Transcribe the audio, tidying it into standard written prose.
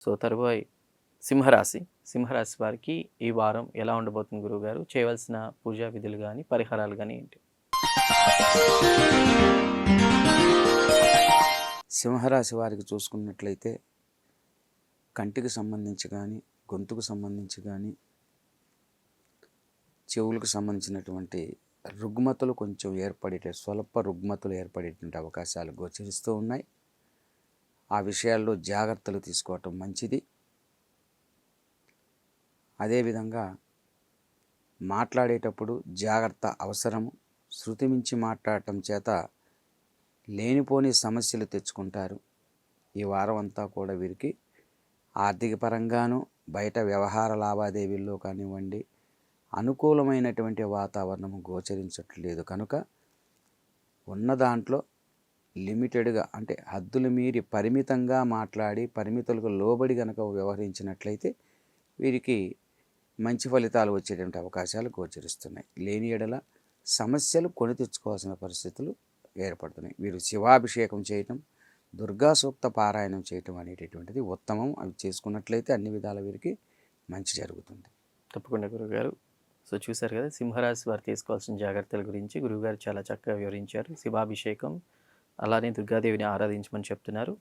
So తరువాయి సింహరాశి. సింహరాశి వారికి ఈ వారం ఎలా ఉండబోతుంది గురువుగారు? చేయవలసిన పూజా విధులు గాని, పరిహారాలు గాని ఏంటి? సింహరాశి వారికి చూసుకున్నట్లయితే కంటికి సంబంధించి కానీ, గొంతుకు సంబంధించి కానీ, చెవులకు సంబంధించినటువంటి రుగ్మతలు కొంచెం స్వల్ప రుగ్మతలు ఏర్పడేటువంటి అవకాశాలు గోచరిస్తూ ఉన్నాయి. ఆ విషయాల్లో జాగ్రత్తలు తీసుకోవటం మంచిది. అదేవిధంగా మాట్లాడేటప్పుడు జాగ్రత్త అవసరము. శృతి మించి మాట్లాడటం చేత లేనిపోని సమస్యలు తెచ్చుకుంటారు. ఈ వారం అంతా కూడా వీరికి ఆర్థిక పరంగాను, బయట వ్యవహార లావాదేవీల్లో కానివ్వండి, అనుకూలమైనటువంటి వాతావరణం గోచరించట్లేదు. కనుక ఉన్న దాంట్లో లిమిటెడ్గా, అంటే హద్దులు మీరి పరిమితంగా మాట్లాడి పరిమితులకు లోబడి కనుక వ్యవహరించినట్లయితే వీరికి మంచి ఫలితాలు వచ్చేటువంటి అవకాశాలు గోచరిస్తున్నాయి. లేని ఎడల సమస్యలు కొని తెచ్చుకోవాల్సిన పరిస్థితులు ఏర్పడుతున్నాయి. వీరు శివాభిషేకం చేయటం, దుర్గా సూక్త పారాయణం చేయటం అనేటటువంటిది ఉత్తమం. అవి చేసుకున్నట్లయితే అన్ని విధాల వీరికి మంచి జరుగుతుంది. తప్పకుండా గురువుగారు. సో చూశారు కదా, సింహరాశి వారు తీసుకోవాల్సిన జాగ్రత్తల గురించి గురువుగారు చాలా చక్కగా వివరించారు. శివాభిషేకం, అలానే దుర్గాదేవిని ఆరాధించమని చెప్తున్నారు.